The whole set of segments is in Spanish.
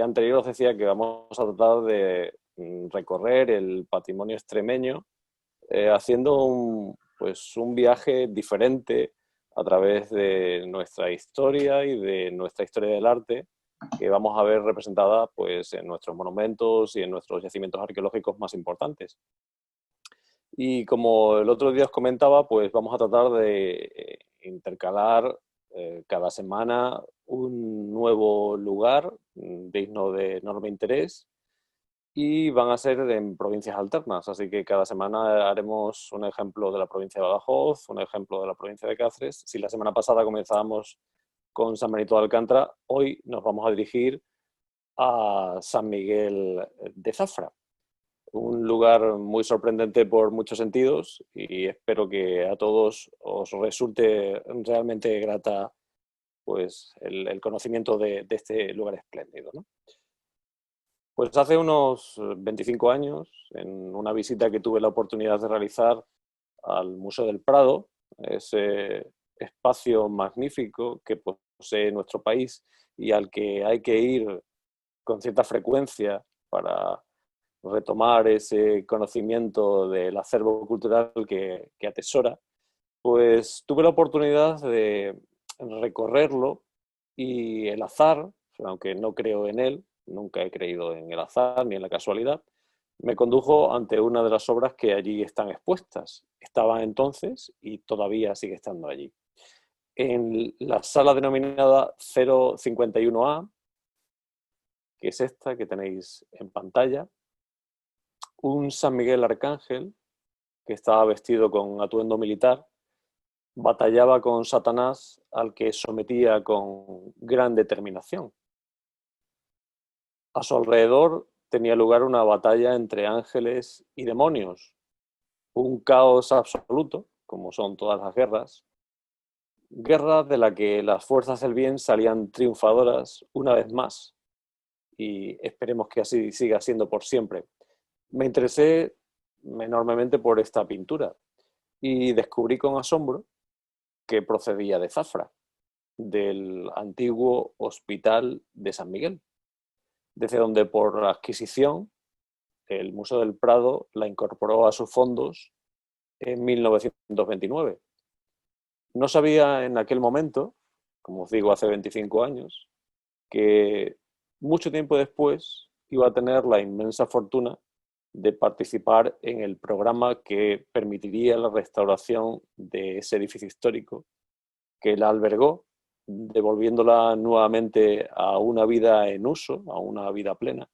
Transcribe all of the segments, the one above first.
anterior os decía que vamos a tratar de recorrer el patrimonio extremeño haciendo pues un viaje diferente a través de nuestra historia y de nuestra historia del arte, que vamos a ver representada pues, en nuestros monumentos y en nuestros yacimientos arqueológicos más importantes. Y como el otro día os comentaba, pues vamos a tratar de intercalar cada semana un nuevo lugar digno de enorme interés, y van a ser en provincias alternas, así que cada semana haremos un ejemplo de la provincia de Badajoz, un ejemplo de la provincia de Cáceres. Si la semana pasada comenzábamos con San Benito de Alcántara, hoy nos vamos a dirigir a San Miguel de Zafra, un lugar muy sorprendente por muchos sentidos, y espero que a todos os resulte realmente grata pues, el conocimiento de este lugar espléndido, ¿no? Pues hace unos 25 años, en una visita que tuve la oportunidad de realizar al Museo del Prado, ese espacio magnífico que posee nuestro país y al que hay que ir con cierta frecuencia para retomar ese conocimiento del acervo cultural que atesora, pues tuve la oportunidad de recorrerlo, y el azar, aunque no creo en él, nunca he creído en el azar ni en la casualidad, me condujo ante una de las obras que allí están expuestas. Estaba entonces y todavía sigue estando allí. En la sala denominada 051A, que es esta que tenéis en pantalla, un San Miguel Arcángel, que estaba vestido con atuendo militar, batallaba con Satanás, al que sometía con gran determinación. A su alrededor tenía lugar una batalla entre ángeles y demonios, un caos absoluto, como son todas las guerras, guerra de la que las fuerzas del bien salían triunfadoras una vez más, y esperemos que así siga siendo por siempre. Me interesé enormemente por esta pintura y descubrí con asombro que procedía de Zafra, del antiguo Hospital de San Miguel, desde donde por adquisición el Museo del Prado la incorporó a sus fondos en 1929. No sabía en aquel momento, como os digo, hace 25 años, que mucho tiempo después iba a tener la inmensa fortuna de participar en el programa que permitiría la restauración de ese edificio histórico, que la albergó, devolviéndola nuevamente a una vida en uso, a una vida plena,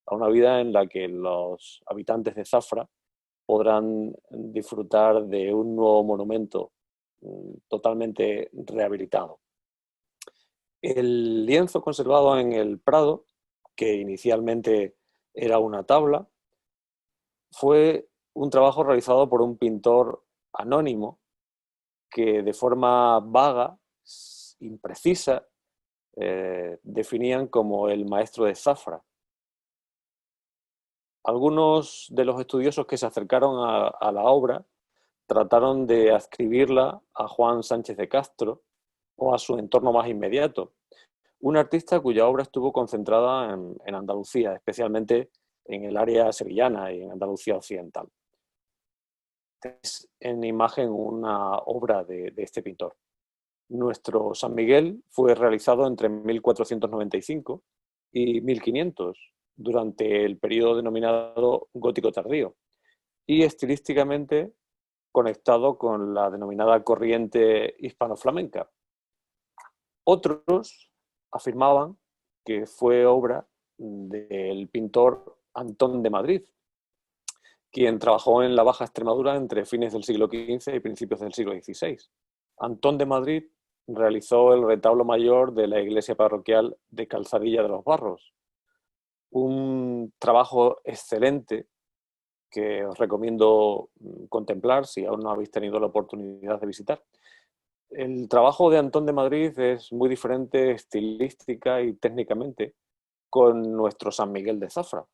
a una vida en la que los habitantes de Zafra podrán disfrutar de un nuevo monumento totalmente rehabilitado. El lienzo conservado en el Prado, que inicialmente era una tabla, fue un trabajo realizado por un pintor anónimo que de forma vaga, imprecisa, definían como el maestro de Zafra. Algunos de los estudiosos que se acercaron a la obra trataron de adscribirla a Juan Sánchez de Castro o a su entorno más inmediato, un artista cuya obra estuvo concentrada en Andalucía, especialmente en el área sevillana y en Andalucía occidental. Es en imagen una obra de este pintor. Nuestro San Miguel fue realizado entre 1495 y 1500, durante el periodo denominado gótico tardío, y estilísticamente conectado con la denominada corriente hispano-flamenca. Otros afirmaban que fue obra del pintor Antón de Madrid, quien trabajó en la Baja Extremadura entre fines del siglo XV y principios del siglo XVI. Antón de Madrid realizó el retablo mayor de la iglesia parroquial de Calzadilla de los Barros, un trabajo excelente que os recomiendo contemplar si aún no habéis tenido la oportunidad de visitar. El trabajo de Antón de Madrid es muy diferente estilística y técnicamente con nuestro San Miguel de Zafra,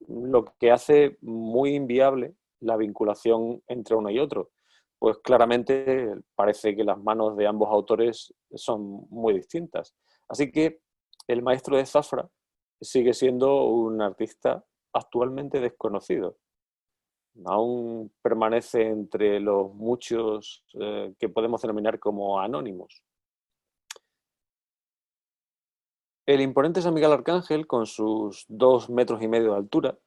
lo que hace muy inviable la vinculación entre uno y otro, pues claramente parece que las manos de ambos autores son muy distintas. Así que el maestro de Zafra sigue siendo un artista actualmente desconocido. Aún permanece entre los muchos que podemos denominar como anónimos. El imponente San Miguel Arcángel, con sus 2,5 metros de altura,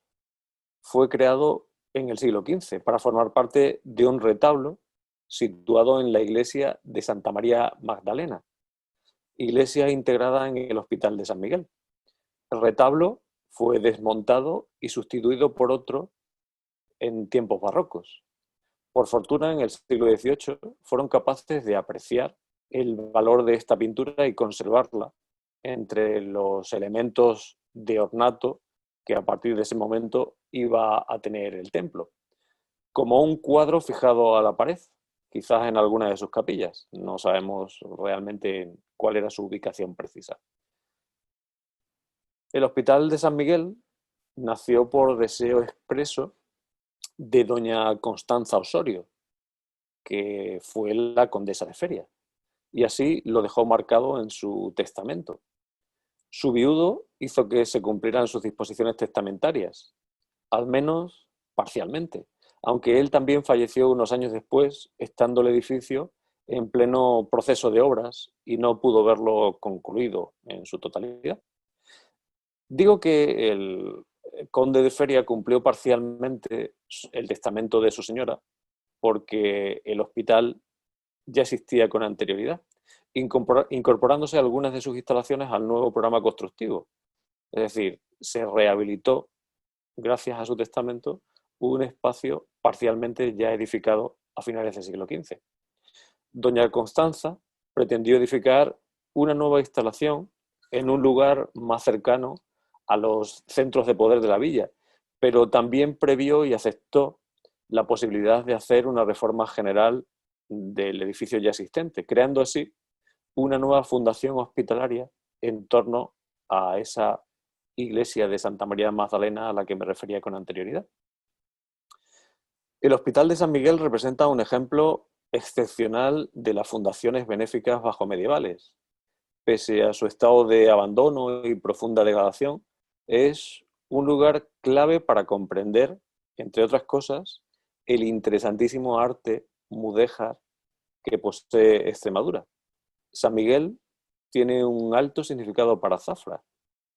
fue creado en el siglo XV para formar parte de un retablo situado en la iglesia de Santa María Magdalena, iglesia integrada en el Hospital de San Miguel. El retablo fue desmontado y sustituido por otro en tiempos barrocos. Por fortuna, en el siglo XVIII fueron capaces de apreciar el valor de esta pintura y conservarla entre los elementos de ornato que a partir de ese momento iba a tener el templo, como un cuadro fijado a la pared, quizás en alguna de sus capillas. No sabemos realmente cuál era su ubicación precisa. El Hospital de San Miguel nació por deseo expreso de doña Constanza Osorio, que fue la condesa de Feria, y así lo dejó marcado en su testamento. Su viudo hizo que se cumplieran sus disposiciones testamentarias, al menos parcialmente, aunque él también falleció unos años después, estando el edificio en pleno proceso de obras y no pudo verlo concluido en su totalidad. Digo que el conde de Feria cumplió parcialmente el testamento de su señora porque el hospital ya existía con anterioridad, incorporándose algunas de sus instalaciones al nuevo programa constructivo. Es decir, se rehabilitó, gracias a su testamento, un espacio parcialmente ya edificado a finales del siglo XV. Doña Constanza pretendió edificar una nueva instalación en un lugar más cercano a los centros de poder de la villa, pero también previó y aceptó la posibilidad de hacer una reforma general del edificio ya existente, creando así una nueva fundación hospitalaria en torno a esa iglesia de Santa María Magdalena a la que me refería con anterioridad. El Hospital de San Miguel representa un ejemplo excepcional de las fundaciones benéficas bajo medievales. Pese a su estado de abandono y profunda degradación, es un lugar clave para comprender, entre otras cosas, el interesantísimo arte mudéjar que posee Extremadura. San Miguel tiene un alto significado para Zafra.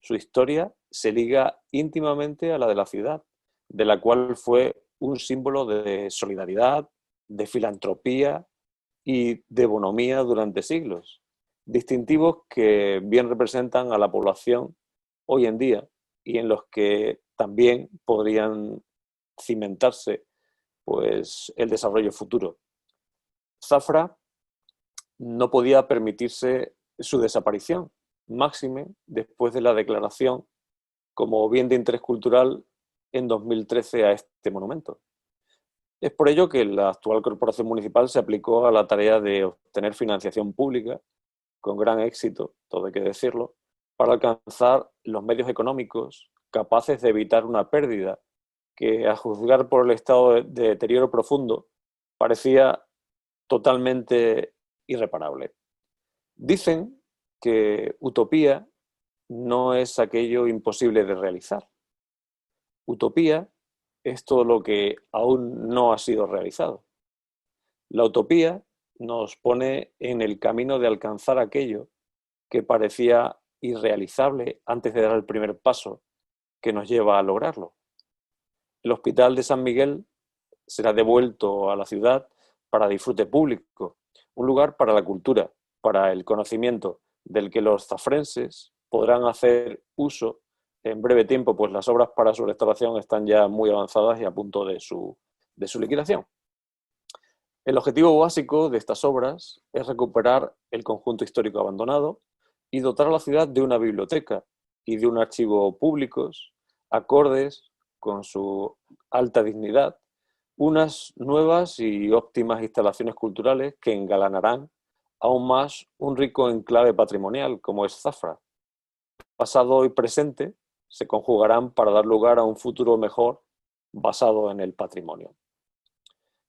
Su historia se liga íntimamente a la de la ciudad, de la cual fue un símbolo de solidaridad, de filantropía y de bonomía durante siglos, distintivos que bien representan a la población hoy en día y en los que también podrían cimentarse pues, el desarrollo futuro. Zafra no podía permitirse su desaparición, máxime después de la declaración como bien de interés cultural en 2013 a este monumento. Es por ello que la actual corporación municipal se aplicó a la tarea de obtener financiación pública, con gran éxito, todo hay que decirlo, para alcanzar los medios económicos capaces de evitar una pérdida que, a juzgar por el estado de deterioro profundo, parecía totalmente irreparable. Dicen que utopía no es aquello imposible de realizar. Utopía es todo lo que aún no ha sido realizado. La utopía nos pone en el camino de alcanzar aquello que parecía irrealizable antes de dar el primer paso que nos lleva a lograrlo. El Hospital de San Miguel será devuelto a la ciudad para disfrute público, un lugar para la cultura, para el conocimiento, del que los zafrenses podrán hacer uso en breve tiempo, pues las obras para su restauración están ya muy avanzadas y a punto de su liquidación. El objetivo básico de estas obras es recuperar el conjunto histórico abandonado y dotar a la ciudad de una biblioteca y de un archivo públicos acordes con su alta dignidad, unas nuevas y óptimas instalaciones culturales que engalanarán aún más un rico enclave patrimonial como es Zafra. Pasado y presente se conjugarán para dar lugar a un futuro mejor basado en el patrimonio.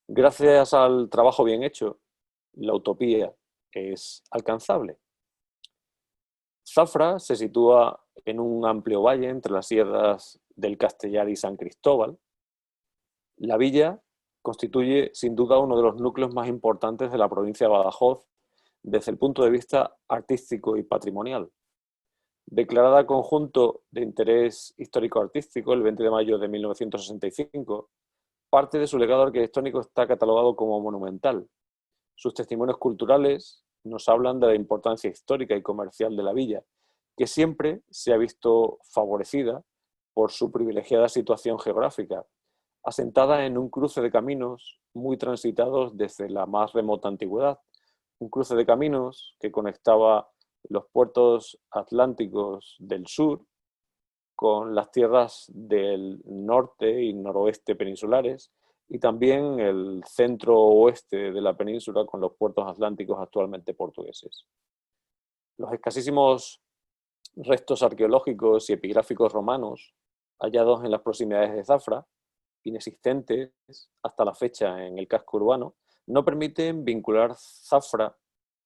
Gracias al trabajo bien hecho, la utopía es alcanzable. Zafra se sitúa en un amplio valle entre las sierras del Castellar y San Cristóbal. La villa constituye sin duda uno de los núcleos más importantes de la provincia de Badajoz desde el punto de vista artístico y patrimonial. Declarada conjunto de interés histórico-artístico el 20 de mayo de 1965, parte de su legado arquitectónico está catalogado como monumental. Sus testimonios culturales nos hablan de la importancia histórica y comercial de la villa, que siempre se ha visto favorecida por su privilegiada situación geográfica, asentada en un cruce de caminos muy transitados desde la más remota antigüedad, un cruce de caminos que conectaba los puertos atlánticos del sur con las tierras del norte y noroeste peninsulares y también el centro-oeste de la península con los puertos atlánticos actualmente portugueses. Los escasísimos restos arqueológicos y epigráficos romanos hallados en las proximidades de Zafra, inexistentes hasta la fecha en el casco urbano, no permiten vincular Zafra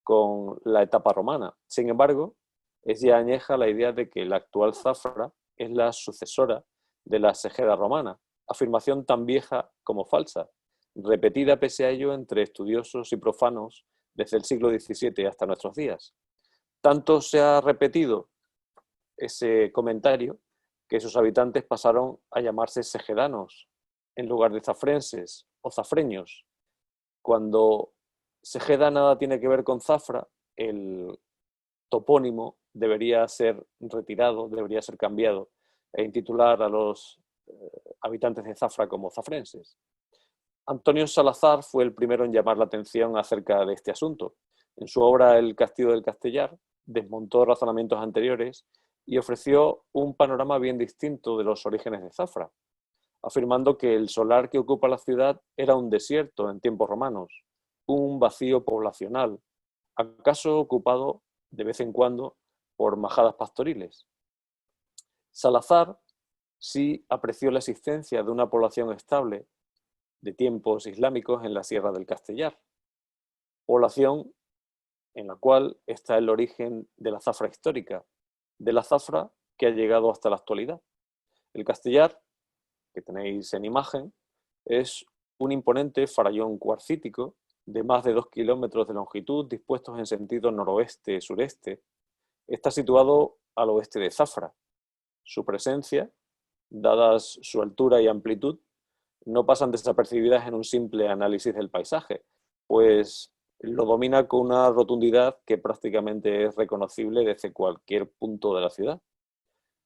con la etapa romana. Sin embargo, es ya añeja la idea de que la actual Zafra es la sucesora de la Segeda romana, afirmación tan vieja como falsa, repetida pese a ello entre estudiosos y profanos desde el siglo XVII hasta nuestros días. Tanto se ha repetido ese comentario que sus habitantes pasaron a llamarse segedanos en lugar de zafrenses o zafreños. Cuando Segeda nada tiene que ver con Zafra, el topónimo debería ser retirado, debería ser cambiado e intitular a los habitantes de Zafra como zafrenses. Antonio Salazar fue el primero en llamar la atención acerca de este asunto. En su obra El Castillo del Castellar desmontó razonamientos anteriores y ofreció un panorama bien distinto de los orígenes de Zafra, afirmando que el solar que ocupa la ciudad era un desierto en tiempos romanos, un vacío poblacional, acaso ocupado de vez en cuando por majadas pastoriles. Salazar sí apreció la existencia de una población estable de tiempos islámicos en la Sierra del Castellar, población en la cual está el origen de la zafra histórica, de la zafra que ha llegado hasta la actualidad. El Castellar, que tenéis en imagen, es un imponente farallón cuarcítico de más de 2 kilómetros de longitud dispuestos en sentido noroeste-sureste. Está situado al oeste de Zafra. Su presencia, dadas su altura y amplitud, no pasan desapercibidas en un simple análisis del paisaje, pues lo domina con una rotundidad que prácticamente es reconocible desde cualquier punto de la ciudad.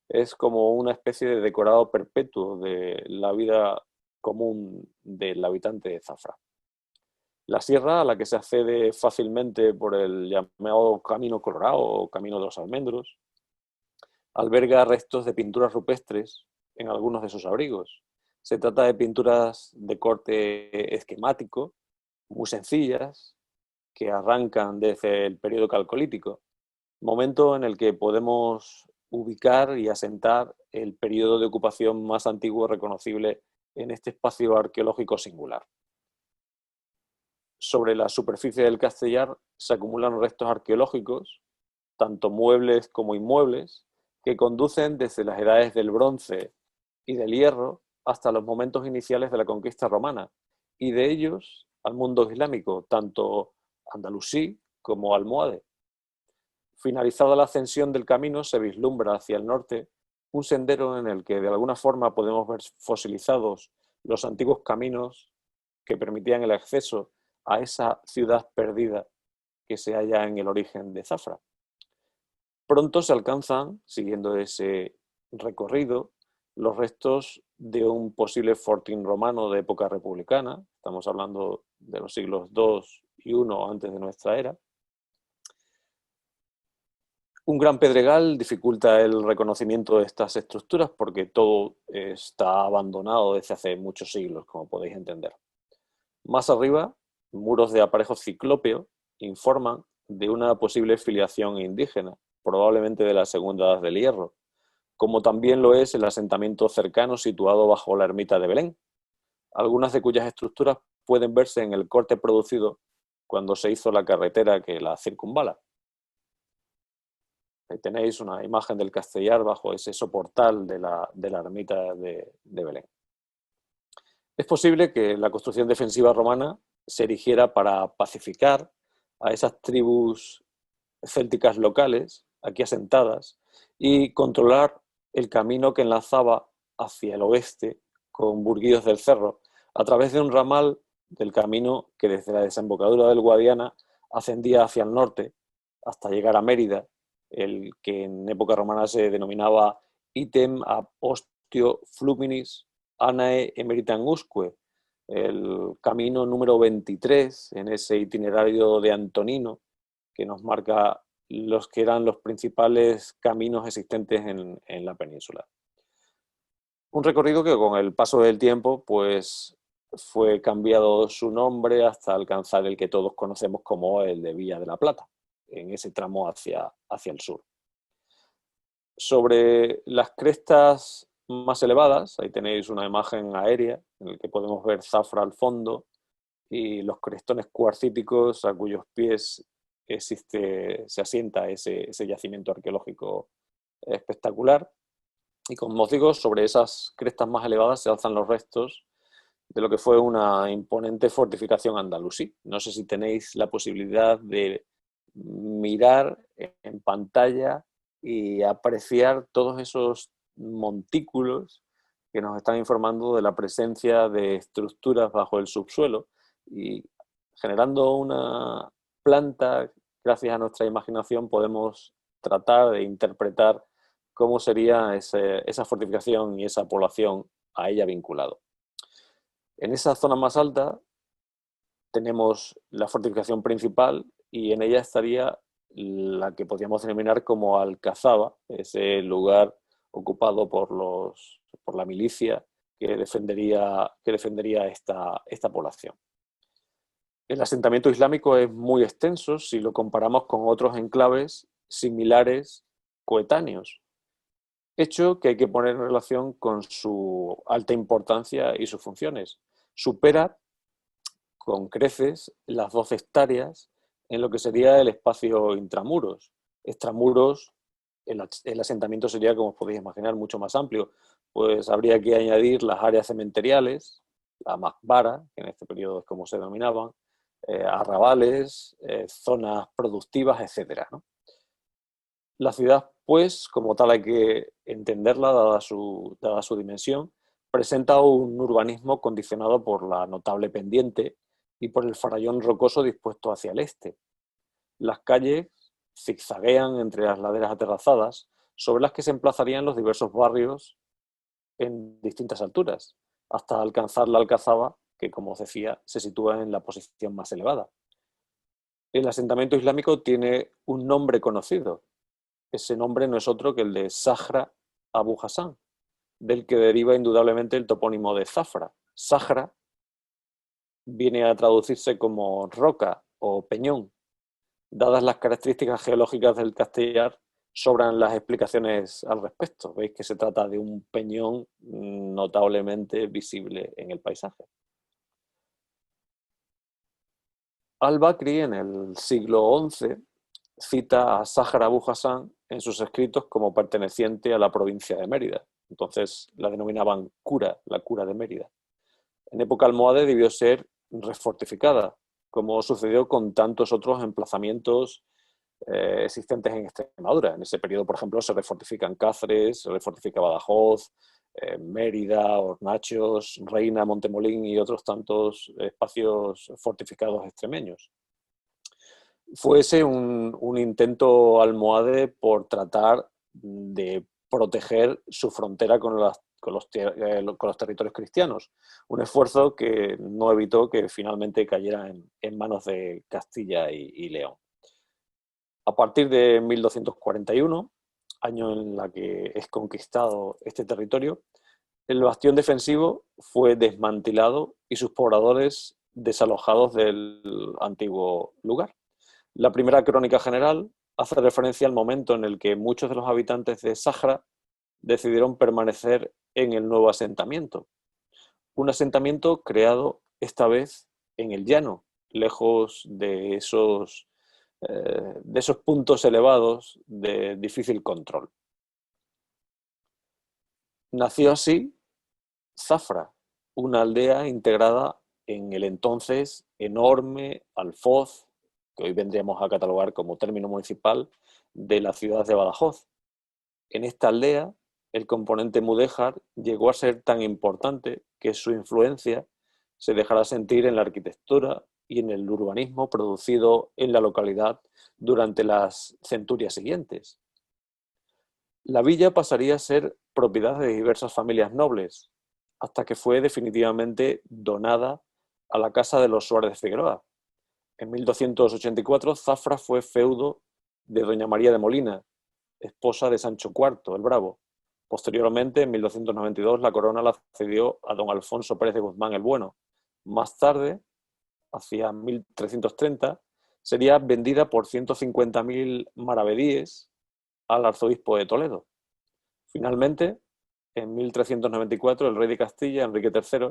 Es como una especie de decorado perpetuo de la vida común del habitante de Zafra. La sierra, a la que se accede fácilmente por el llamado Camino Colorado o Camino de los Almendros, alberga restos de pinturas rupestres en algunos de sus abrigos. Se trata de pinturas de corte esquemático, muy sencillas, que arrancan desde el periodo calcolítico, momento en el que podemos ubicar y asentar el periodo de ocupación más antiguo reconocible en este espacio arqueológico singular. Sobre la superficie del Castellar se acumulan restos arqueológicos, tanto muebles como inmuebles, que conducen desde las edades del bronce y del hierro hasta los momentos iniciales de la conquista romana, y de ellos al mundo islámico, tanto andalusí como almohade. Finalizada la ascensión del camino, se vislumbra hacia el norte un sendero en el que de alguna forma podemos ver fosilizados los antiguos caminos que permitían el acceso a esa ciudad perdida que se halla en el origen de Zafra. Pronto se alcanzan, siguiendo ese recorrido, los restos de un posible fortín romano de época republicana. Estamos hablando de los siglos II y I antes de nuestra era. Un gran pedregal dificulta el reconocimiento de estas estructuras porque todo está abandonado desde hace muchos siglos, como podéis entender. Más arriba, muros de aparejo ciclópeo informan de una posible filiación indígena, probablemente de la Segunda Edad del Hierro, como también lo es el asentamiento cercano situado bajo la ermita de Belén, algunas de cuyas estructuras pueden verse en el corte producido cuando se hizo la carretera que la circunvala. Ahí tenéis una imagen del Castellar bajo ese soportal de la ermita de Belén. Es posible que la construcción defensiva romana se erigiera para pacificar a esas tribus célticas locales, aquí asentadas, y controlar el camino que enlazaba hacia el oeste con Burguillos del Cerro, a través de un ramal del camino que desde la desembocadura del Guadiana ascendía hacia el norte hasta llegar a Mérida, el que en época romana se denominaba Item ab ostio fluminis anae emeritangusque, el camino número 23 en ese itinerario de Antonino, que nos marca los que eran los principales caminos existentes en la península. Un recorrido que con el paso del tiempo pues, fue cambiado su nombre hasta alcanzar el que todos conocemos como el de Villa de la Plata, en ese tramo hacia el sur. Sobre las crestas más elevadas, ahí tenéis una imagen aérea en la que podemos ver Zafra al fondo y los crestones cuarcíticos a cuyos pies se asienta ese yacimiento arqueológico espectacular. Y como os digo, sobre esas crestas más elevadas se alzan los restos de lo que fue una imponente fortificación andalusí. No sé si tenéis la posibilidad de mirar en pantalla y apreciar todos esos montículos que nos están informando de la presencia de estructuras bajo el subsuelo y generando una planta, gracias a nuestra imaginación, podemos tratar de interpretar cómo sería esa fortificación y esa población a ella vinculado. En esa zona más alta tenemos la fortificación principal y en ella estaría la que podríamos denominar como Alcazaba, ese lugar ocupado por la milicia que defendería esta población. El asentamiento islámico es muy extenso si lo comparamos con otros enclaves similares coetáneos, hecho que hay que poner en relación con su alta importancia y sus funciones. Supera con creces las 12 hectáreas en lo que sería el espacio intramuros. Extramuros, el asentamiento sería, como os podéis imaginar, mucho más amplio, pues habría que añadir las áreas cementeriales, la Makbara, que en este periodo es como se denominaban, arrabales, zonas productivas, etc., ¿no? La ciudad, pues, como tal hay que entenderla, dada su dimensión, presenta un urbanismo condicionado por la notable pendiente y por el farallón rocoso dispuesto hacia el este. Las calles zigzaguean entre las laderas aterrazadas, sobre las que se emplazarían los diversos barrios en distintas alturas, hasta alcanzar la Alcazaba, que, como os decía, se sitúa en la posición más elevada. El asentamiento islámico tiene un nombre conocido. Ese nombre no es otro que el de Sahra Abu Hassan, del que deriva indudablemente el topónimo de Zafra. Sahra viene a traducirse como roca o peñón. Dadas las características geológicas del Castellar, sobran las explicaciones al respecto. Veis que se trata de un peñón notablemente visible en el paisaje. Al-Bakri, en el siglo XI, cita a Sahra Abu Hassan en sus escritos como perteneciente a la provincia de Mérida. Entonces la denominaban cura, la cura de Mérida. En época almohade debió ser refortificada, como sucedió con tantos otros emplazamientos existentes en Extremadura. En ese periodo, por ejemplo, se refortifican Cáceres, se refortifica Badajoz, Mérida, Hornachos, Reina, Montemolín y otros tantos espacios fortificados extremeños. Fue ese un intento almohade por tratar de proteger su frontera con los territorios cristianos. Un esfuerzo que no evitó que finalmente cayera en manos de Castilla y León. A partir de 1241, año en la que es conquistado este territorio, el bastión defensivo fue desmantelado y sus pobladores desalojados del antiguo lugar. La primera crónica general hace referencia al momento en el que muchos de los habitantes de Sahra decidieron permanecer en el nuevo asentamiento. Un asentamiento creado esta vez en el llano, lejos de esos de esos puntos elevados de difícil control. Nació así Zafra, una aldea integrada en el entonces enorme Alfoz, que hoy vendríamos a catalogar como término municipal, de la ciudad de Badajoz. En esta aldea, el componente mudéjar llegó a ser tan importante que su influencia se dejará sentir en la arquitectura y en el urbanismo producido en la localidad durante las centurias siguientes. La villa pasaría a ser propiedad de diversas familias nobles, hasta que fue definitivamente donada a la Casa de los Suárez de Figueroa. En 1284, Zafra fue feudo de doña María de Molina, esposa de Sancho IV, el Bravo. Posteriormente, en 1292, la corona la cedió a don Alfonso Pérez de Guzmán el Bueno. Más tarde, hacia 1330, sería vendida por 150.000 maravedíes al arzobispo de Toledo. Finalmente, en 1394, el rey de Castilla, Enrique III,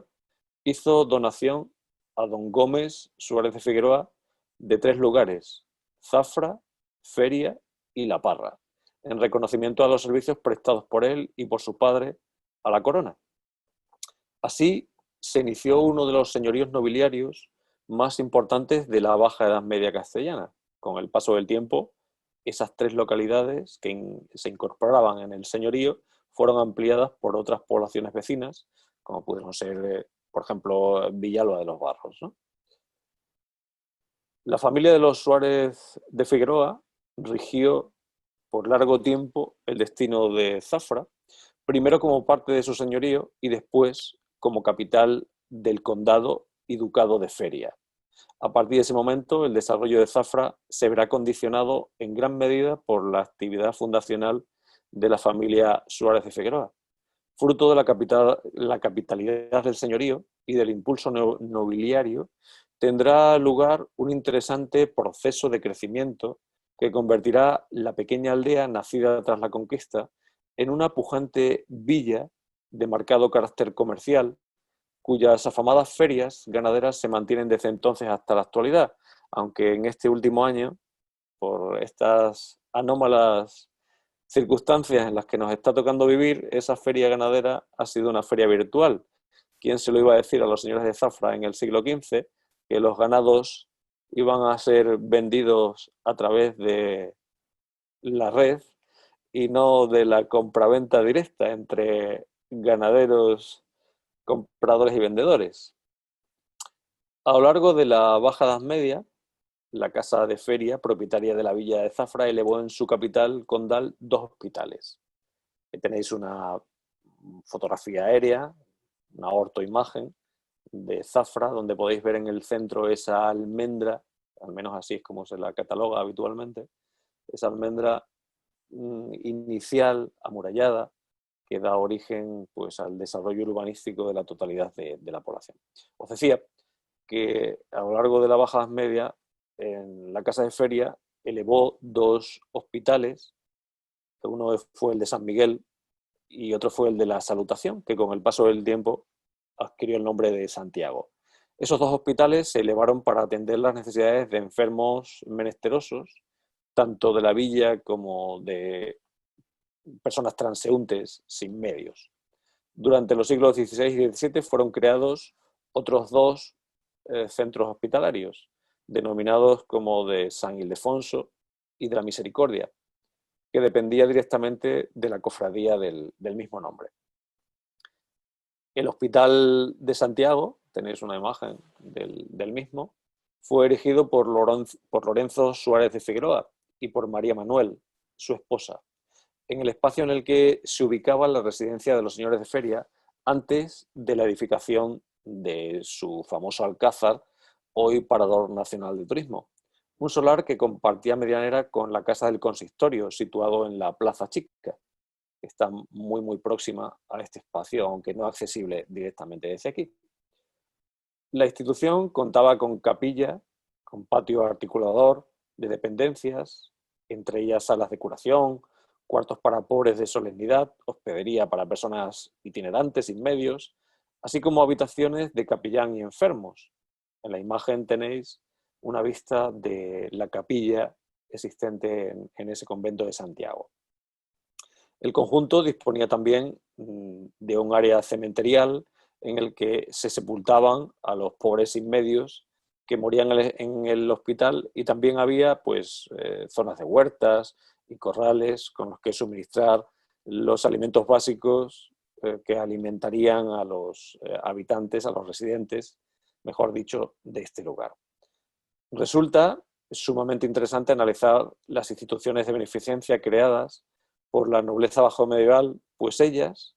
hizo donación a don Gómez Suárez de Figueroa de 3 lugares: Zafra, Feria y La Parra, en reconocimiento a los servicios prestados por él y por su padre a la corona. Así se inició uno de los señoríos nobiliarios más importantes de la Baja Edad Media castellana. Con el paso del tiempo, esas 3 localidades que se incorporaban en el señorío fueron ampliadas por otras poblaciones vecinas, como pudieron ser, por ejemplo, Villalba de los Barros, ¿no? La familia de los Suárez de Figueroa rigió por largo tiempo el destino de Zafra, primero como parte de su señorío y después como capital del condado y ducado de Feria. A partir de ese momento, el desarrollo de Zafra se verá condicionado en gran medida por la actividad fundacional de la familia Suárez de Figueroa. Fruto de la capitalidad del señorío y del impulso nobiliario, tendrá lugar un interesante proceso de crecimiento que convertirá la pequeña aldea nacida tras la conquista en una pujante villa de marcado carácter comercial, cuyas afamadas ferias ganaderas se mantienen desde entonces hasta la actualidad, aunque en este último año, por estas anómalas circunstancias en las que nos está tocando vivir, esa feria ganadera ha sido una feria virtual. ¿Quién se lo iba a decir a los señores de Zafra en el siglo XV que los ganados iban a ser vendidos a través de la red y no de la compraventa directa entre ganaderos, compradores y vendedores? A lo largo de la Baja Edad Media, la casa de feria, propietaria de la villa de Zafra, elevó en su capital condal 2 hospitales. Tenéis una fotografía aérea, una ortoimagen de Zafra, donde podéis ver en el centro esa almendra, al menos así es como se la cataloga habitualmente, esa almendra inicial, amurallada, que da origen pues, al desarrollo urbanístico de la totalidad de la población. Os decía que a lo largo de la Baja Edad Media, en la Casa de Feria, elevó 2 hospitales. Uno fue el de San Miguel y otro fue el de la Salutación, que con el paso del tiempo adquirió el nombre de Santiago. Esos 2 hospitales se elevaron para atender las necesidades de enfermos menesterosos, tanto de la villa como de personas transeúntes sin medios. Durante los siglos XVI y XVII fueron creados otros 2 centros hospitalarios, denominados como de San Ildefonso y de la Misericordia, que dependía directamente de la cofradía del mismo nombre. El Hospital de Santiago, tenéis una imagen del mismo, fue erigido por Lorenzo Suárez de Figueroa y por María Manuel, su esposa, en el espacio en el que se ubicaba la residencia de los señores de Feria antes de la edificación de su famoso alcázar, hoy Parador Nacional de Turismo. Un solar que compartía medianera con la Casa del Consistorio, situado en la Plaza Chica, que está muy próxima a este espacio, aunque no accesible directamente desde aquí. La institución contaba con capilla, con patio articulador de dependencias, entre ellas salas de curación, cuartos para pobres de solemnidad, hospedería para personas itinerantes sin medios, así como habitaciones de capellán y enfermos. En la imagen tenéis una vista de la capilla existente en ese convento de Santiago. El conjunto disponía también de un área cementerial en el que se sepultaban a los pobres sin medios que morían en el hospital, y también había pues, zonas de huertas y corrales con los que suministrar los alimentos básicos que alimentarían a los habitantes, a los residentes, mejor dicho, de este lugar. Resulta sumamente interesante analizar las instituciones de beneficencia creadas por la nobleza bajomedieval, pues ellas,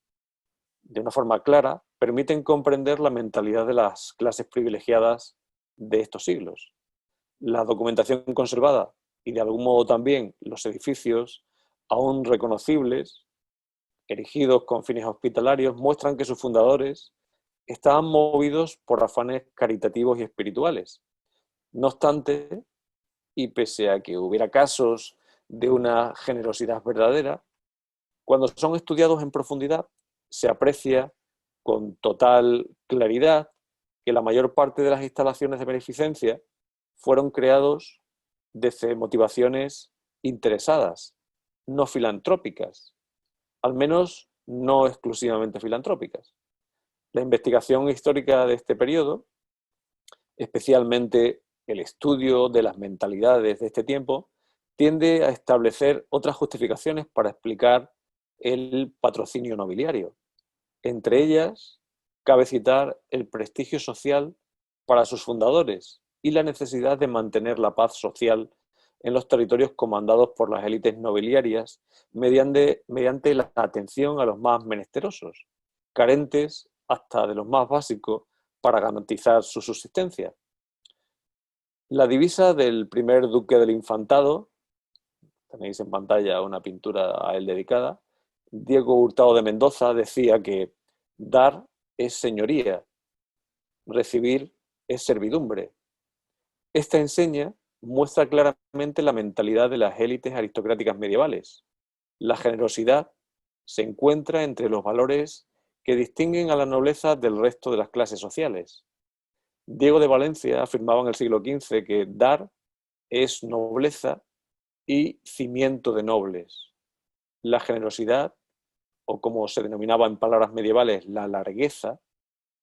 de una forma clara, permiten comprender la mentalidad de las clases privilegiadas de estos siglos. La documentación conservada y de algún modo también los edificios aún reconocibles, erigidos con fines hospitalarios, muestran que sus fundadores estaban movidos por afanes caritativos y espirituales. No obstante, y pese a que hubiera casos de una generosidad verdadera, cuando son estudiados en profundidad, se aprecia con total claridad que la mayor parte de las instalaciones de beneficencia fueron creados desde motivaciones interesadas, no filantrópicas, al menos no exclusivamente filantrópicas. La investigación histórica de este periodo, especialmente el estudio de las mentalidades de este tiempo, tiende a establecer otras justificaciones para explicar el patrocinio nobiliario. Entre ellas, cabe citar el prestigio social para sus fundadores y la necesidad de mantener la paz social en los territorios comandados por las élites nobiliarias mediante la atención a los más menesterosos, carentes hasta de los más básicos para garantizar su subsistencia. La divisa del primer duque del Infantado, tenéis en pantalla una pintura a él dedicada, Diego Hurtado de Mendoza, decía que dar es señoría, recibir es servidumbre. Esta enseña muestra claramente la mentalidad de las élites aristocráticas medievales. La generosidad se encuentra entre los valores que distinguen a la nobleza del resto de las clases sociales. Diego de Valencia afirmaba en el siglo XV que dar es nobleza y cimiento de nobles. La generosidad, o como se denominaba en palabras medievales, la largueza,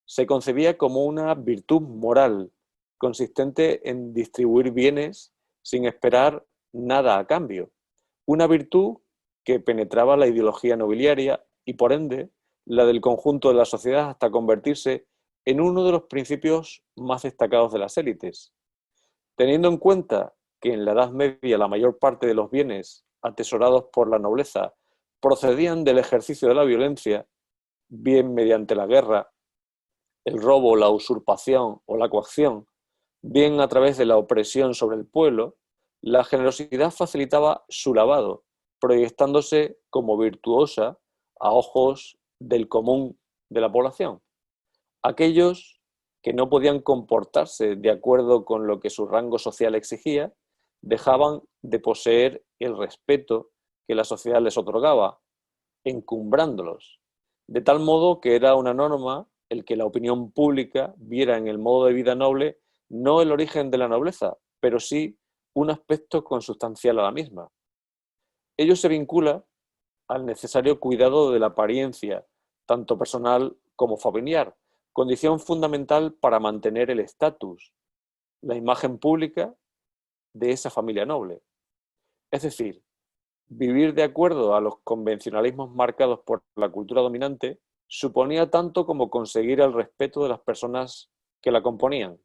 se concebía como una virtud moral consistente en distribuir bienes sin esperar nada a cambio. Una virtud que penetraba la ideología nobiliaria y, por ende, la del conjunto de la sociedad hasta convertirse en uno de los principios más destacados de las élites. Teniendo en cuenta que en la Edad Media la mayor parte de los bienes atesorados por la nobleza procedían del ejercicio de la violencia, bien mediante la guerra, el robo, la usurpación o la coacción, bien a través de la opresión sobre el pueblo, la generosidad facilitaba su lavado, proyectándose como virtuosa a ojos del común de la población. Aquellos que no podían comportarse de acuerdo con lo que su rango social exigía, dejaban de poseer el respeto que la sociedad les otorgaba, encumbrándolos, de tal modo que era una norma el que la opinión pública viera en el modo de vida noble no el origen de la nobleza, pero sí un aspecto consustancial a la misma. Ello se vincula al necesario cuidado de la apariencia, tanto personal como familiar, condición fundamental para mantener el estatus, la imagen pública de esa familia noble. Es decir, vivir de acuerdo a los convencionalismos marcados por la cultura dominante suponía tanto como conseguir el respeto de las personas que la componían.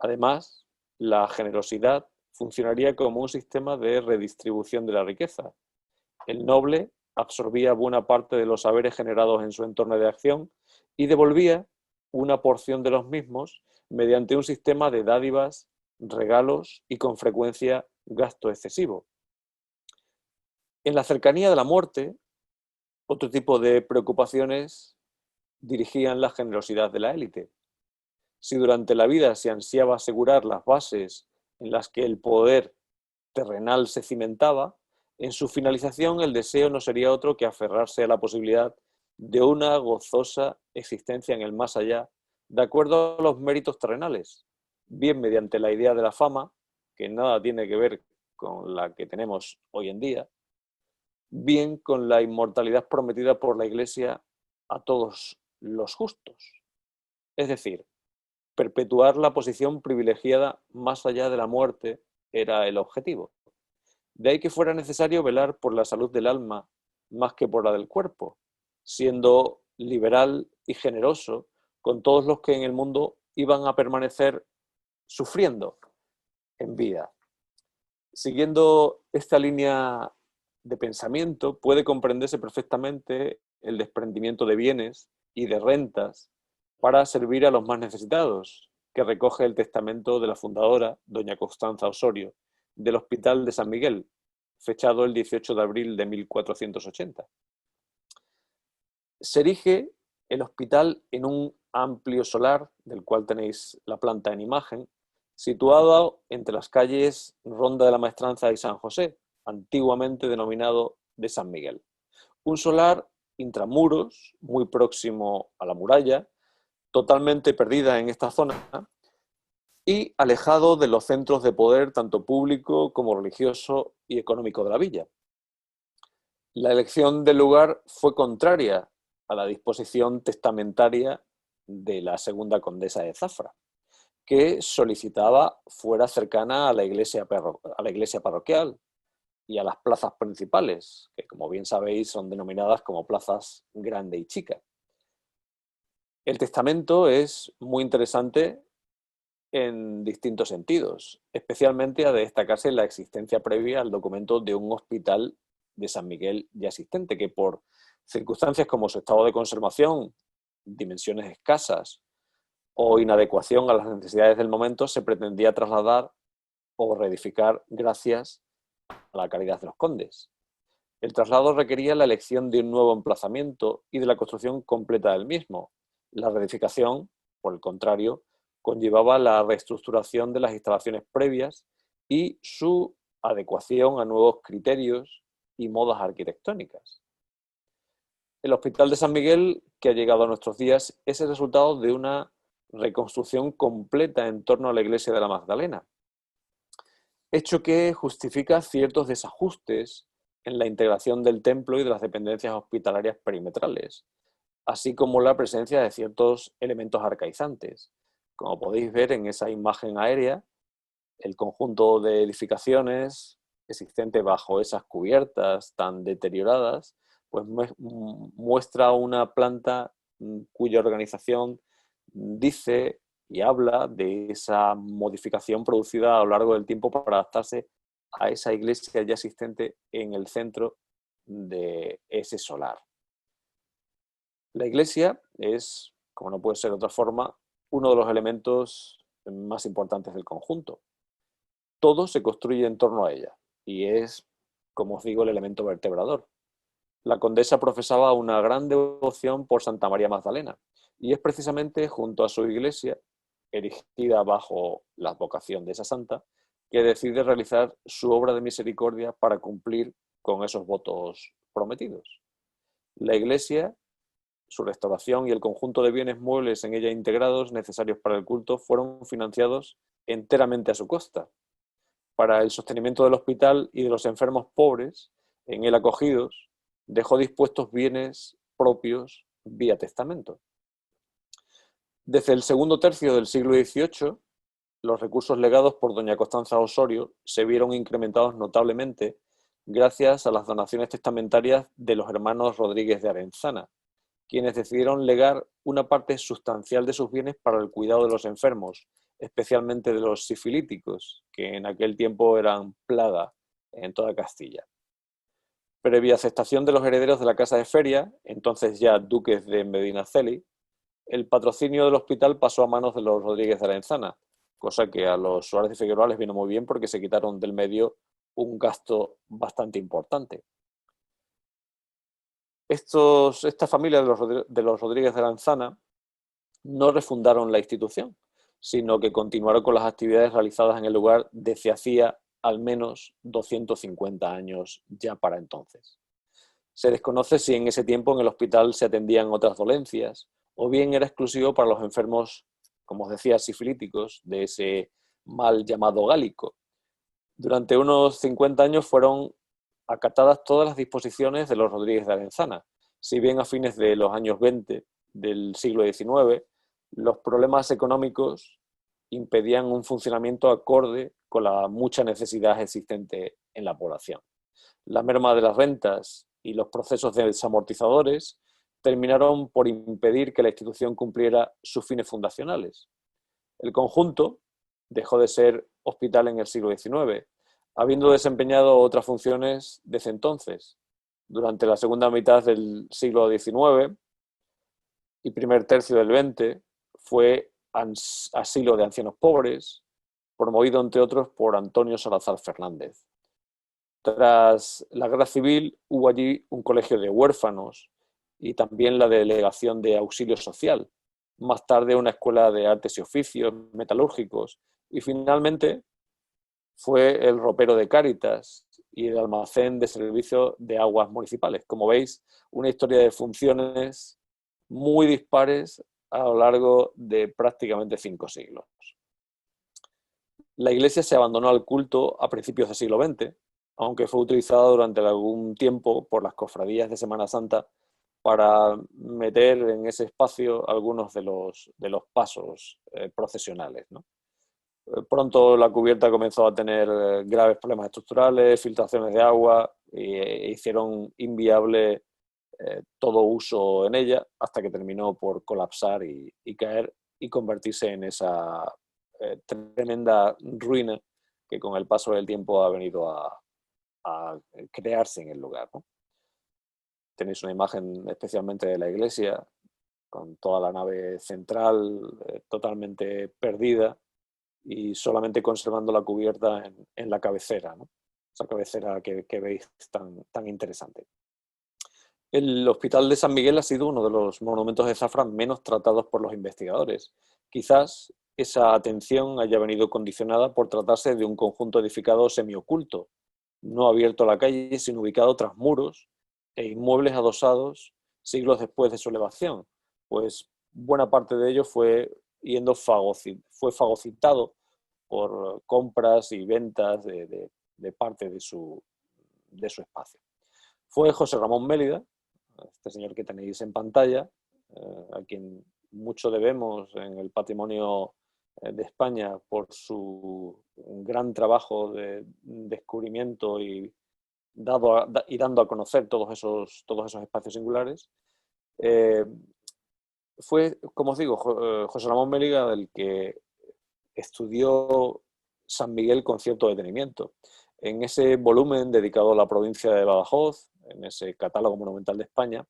Además, la generosidad funcionaría como un sistema de redistribución de la riqueza. El noble absorbía buena parte de los saberes generados en su entorno de acción y devolvía una porción de los mismos mediante un sistema de dádivas, regalos y, con frecuencia, gasto excesivo. En la cercanía de la muerte, otro tipo de preocupaciones dirigían la generosidad de la élite. Si durante la vida se ansiaba asegurar las bases en las que el poder terrenal se cimentaba, en su finalización el deseo no sería otro que aferrarse a la posibilidad de una gozosa existencia en el más allá, de acuerdo a los méritos terrenales, bien mediante la idea de la fama, que nada tiene que ver con la que tenemos hoy en día, bien con la inmortalidad prometida por la Iglesia a todos los justos. Es decir, perpetuar la posición privilegiada más allá de la muerte era el objetivo. De ahí que fuera necesario velar por la salud del alma más que por la del cuerpo, siendo liberal y generoso con todos los que en el mundo iban a permanecer sufriendo en vida. Siguiendo esta línea de pensamiento, puede comprenderse perfectamente el desprendimiento de bienes y de rentas para servir a los más necesitados, que recoge el testamento de la fundadora, doña Constanza Osorio, del Hospital de San Miguel, fechado el 18 de abril de 1480. Se erige el hospital en un amplio solar, del cual tenéis la planta en imagen, situado entre las calles Ronda de la Maestranza y San José, antiguamente denominado de San Miguel. Un solar intramuros, muy próximo a la muralla, totalmente perdida en esta zona y alejado de los centros de poder tanto público como religioso y económico de la villa. La elección del lugar fue contraria a la disposición testamentaria de la segunda condesa de Zafra, que solicitaba fuera cercana a la iglesia parroquial y a las plazas principales, que como bien sabéis son denominadas como plazas grande y chica. El testamento es muy interesante en distintos sentidos, especialmente ha de destacarse la existencia previa al documento de un hospital de San Miguel ya existente, que por circunstancias como su estado de conservación, dimensiones escasas o inadecuación a las necesidades del momento, se pretendía trasladar o reedificar gracias a la caridad de los condes. El traslado requería la elección de un nuevo emplazamiento y de la construcción completa del mismo. La reedificación, por el contrario, conllevaba la reestructuración de las instalaciones previas y su adecuación a nuevos criterios y modas arquitectónicas. El Hospital de San Miguel, que ha llegado a nuestros días, es el resultado de una reconstrucción completa en torno a la iglesia de la Magdalena, hecho que justifica ciertos desajustes en la integración del templo y de las dependencias hospitalarias perimetrales, así como la presencia de ciertos elementos arcaizantes. Como podéis ver en esa imagen aérea, el conjunto de edificaciones existente bajo esas cubiertas tan deterioradas, pues muestra una planta cuya organización dice y habla de esa modificación producida a lo largo del tiempo para adaptarse a esa iglesia ya existente en el centro de ese solar. La iglesia es, como no puede ser de otra forma, uno de los elementos más importantes del conjunto. Todo se construye en torno a ella y es, como os digo, el elemento vertebrador. La condesa profesaba una gran devoción por Santa María Magdalena y es precisamente junto a su iglesia, erigida bajo la advocación de esa santa, que decide realizar su obra de misericordia para cumplir con esos votos prometidos. La iglesia, su restauración y el conjunto de bienes muebles en ella integrados necesarios para el culto fueron financiados enteramente a su costa. Para el sostenimiento del hospital y de los enfermos pobres en él acogidos, dejó dispuestos bienes propios vía testamento. Desde el segundo tercio del siglo XVIII, los recursos legados por doña Constanza Osorio se vieron incrementados notablemente gracias a las donaciones testamentarias de los hermanos Rodríguez de Arenzana, quienes decidieron legar una parte sustancial de sus bienes para el cuidado de los enfermos, especialmente de los sifilíticos, que en aquel tiempo eran plaga en toda Castilla. Previa aceptación de los herederos de la Casa de Feria, entonces ya duques de Medinaceli, el patrocinio del hospital pasó a manos de los Rodríguez de Arenzana, cosa que a los Suárez de Figueroa les vino muy bien porque se quitaron del medio un gasto bastante importante. Esta familia de los Rodríguez de Arenzana no refundaron la institución, sino que continuaron con las actividades realizadas en el lugar desde hacía al menos 250 años ya para entonces. Se desconoce si en ese tiempo en el hospital se atendían otras dolencias o bien era exclusivo para los enfermos, como os decía, sifilíticos, de ese mal llamado gálico. Durante unos 50 años fueron acatadas todas las disposiciones de los Rodríguez de Arenzana. Si bien a fines de los años 20 del siglo XIX, los problemas económicos impedían un funcionamiento acorde con la mucha necesidad existente en la población. La merma de las rentas y los procesos desamortizadores terminaron por impedir que la institución cumpliera sus fines fundacionales. El conjunto dejó de ser hospital en el siglo XIX, habiendo desempeñado otras funciones desde entonces. Durante la segunda mitad del siglo XIX y primer tercio del XX fue asilo de ancianos pobres, promovido entre otros por Antonio Salazar Fernández. Tras la guerra civil hubo allí un colegio de huérfanos y también la delegación de auxilio social, más tarde una escuela de artes y oficios metalúrgicos y finalmente fue el ropero de Cáritas y el almacén de servicio de aguas municipales. Como veis, una historia de funciones muy dispares a lo largo de prácticamente 5 siglos. La iglesia se abandonó al culto a principios del siglo XX, aunque fue utilizada durante algún tiempo por las cofradías de Semana Santa para meter en ese espacio algunos de los pasos procesionales, ¿no? Pronto la cubierta comenzó a tener graves problemas estructurales, filtraciones de agua e hicieron inviable todo uso en ella hasta que terminó por colapsar y caer y convertirse en esa tremenda ruina que con el paso del tiempo ha venido a crearse en el lugar, ¿no? Tenéis una imagen especialmente de la iglesia con toda la nave central totalmente perdida y solamente conservando la cubierta en la cabecera, ¿no? Esa cabecera que veis tan interesante. El Hospital de San Miguel ha sido uno de los monumentos de Zafra menos tratados por los investigadores. Quizás esa atención haya venido condicionada por tratarse de un conjunto edificado semioculto, no abierto a la calle, sino ubicado tras muros e inmuebles adosados siglos después de su elevación, pues buena parte de ello fue fagocitado por compras y ventas de parte de su espacio. Fue José Ramón Mélida, este señor que tenéis en pantalla, a quien mucho debemos en el patrimonio de España por su gran trabajo de descubrimiento y dando a conocer todos esos espacios singulares. Fue, como os digo, José Ramón Mélida el que estudió San Miguel con cierto detenimiento. En ese volumen dedicado a la provincia de Badajoz, en ese catálogo monumental de España,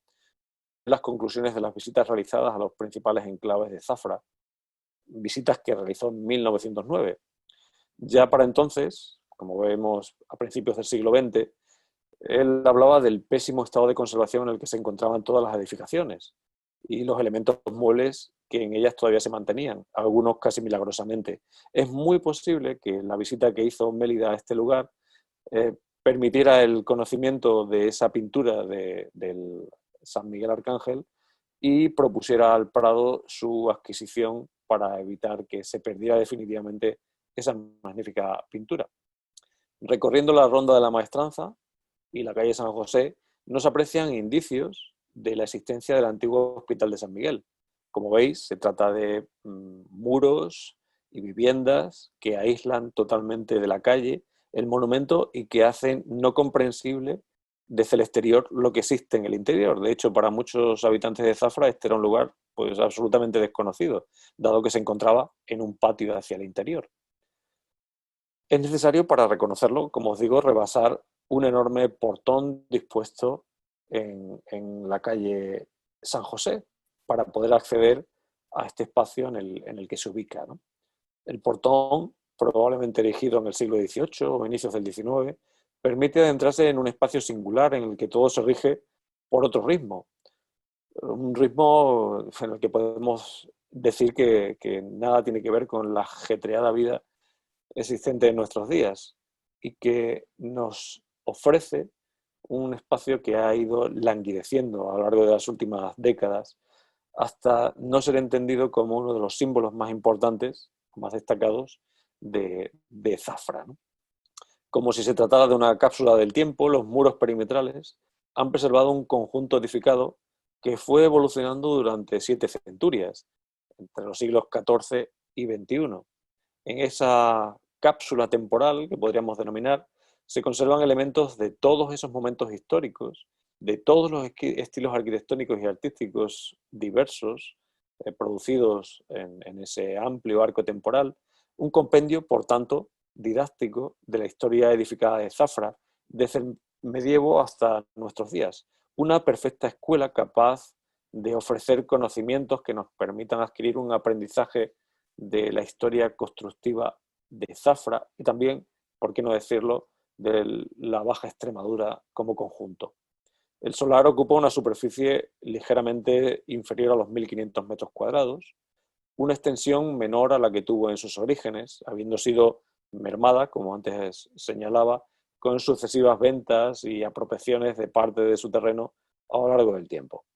las conclusiones de las visitas realizadas a los principales enclaves de Zafra, visitas que realizó en 1909. Ya para entonces, como vemos a principios del siglo XX, él hablaba del pésimo estado de conservación en el que se encontraban todas las edificaciones y los elementos muebles que en ellas todavía se mantenían, algunos casi milagrosamente. Es muy posible que la visita que hizo Mélida a este lugar permitiera el conocimiento de esa pintura del San Miguel Arcángel y propusiera al Prado su adquisición para evitar que se perdiera definitivamente esa magnífica pintura. Recorriendo la Ronda de la Maestranza y la calle San José, nos aprecian indicios de la existencia del antiguo Hospital de San Miguel. Como veis, se trata de muros y viviendas que aíslan totalmente de la calle el monumento y que hacen no comprensible desde el exterior lo que existe en el interior. De hecho, para muchos habitantes de Zafra este era un lugar pues absolutamente desconocido, dado que se encontraba en un patio hacia el interior. Es necesario, para reconocerlo, como os digo, rebasar un enorme portón dispuesto en la calle San José para poder acceder a este espacio en el que se ubica, ¿no? El portón, probablemente erigido en el siglo XVIII o inicios del XIX, permite adentrarse en un espacio singular en el que todo se rige por otro ritmo. Un ritmo en el que podemos decir que nada tiene que ver con la ajetreada vida existente en nuestros días y que nos ofrece un espacio que ha ido languideciendo a lo largo de las últimas décadas hasta no ser entendido como uno de los símbolos más importantes, más destacados de Zafra, ¿no? Como si se tratara de una cápsula del tiempo, los muros perimetrales han preservado un conjunto edificado que fue evolucionando durante 7 centurias, entre los siglos XIV y XXI. En esa cápsula temporal, que podríamos denominar, se conservan elementos de todos esos momentos históricos, de todos los estilos arquitectónicos y artísticos diversos producidos en ese amplio arco temporal, un compendio, por tanto, didáctico de la historia edificada de Zafra desde el medievo hasta nuestros días. Una perfecta escuela capaz de ofrecer conocimientos que nos permitan adquirir un aprendizaje de la historia constructiva de Zafra y también, por qué no decirlo, de la Baja Extremadura como conjunto. El solar ocupa una superficie ligeramente inferior a los 1.500 metros cuadrados, una extensión menor a la que tuvo en sus orígenes, habiendo sido mermada, como antes señalaba, con sucesivas ventas y apropiaciones de parte de su terreno a lo largo del tiempo.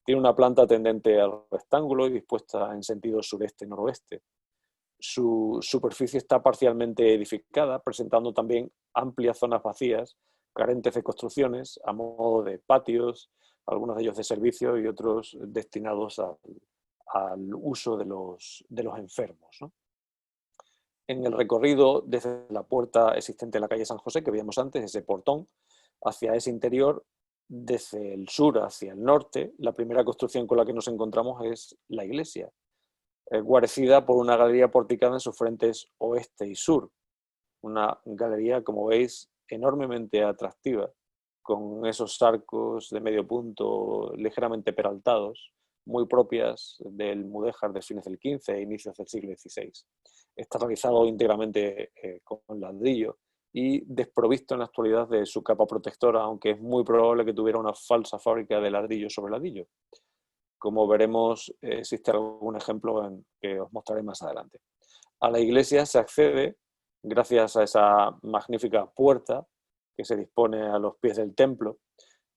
Tiene una planta tendente al rectángulo y dispuesta en sentido sureste-noroeste. Su superficie está parcialmente edificada, presentando también amplias zonas vacías, carentes de construcciones, a modo de patios, algunos de ellos de servicio y otros destinados al uso de los enfermos, ¿no? En el recorrido desde la puerta existente en la calle San José, que veíamos antes, ese portón, hacia ese interior, desde el sur hacia el norte, la primera construcción con la que nos encontramos es la iglesia, guarecida por una galería porticada en sus frentes oeste y sur. Una galería, como veis, enormemente atractiva, con esos arcos de medio punto ligeramente peraltados, muy propias del mudéjar de fines del XV e inicios del siglo XVI. Está realizado íntegramente con ladrillo y desprovisto en la actualidad de su capa protectora, aunque es muy probable que tuviera una falsa fábrica de ladrillo sobre ladrillo. Como veremos, existe algún ejemplo que os mostraré más adelante. A la iglesia se accede gracias a esa magnífica puerta que se dispone a los pies del templo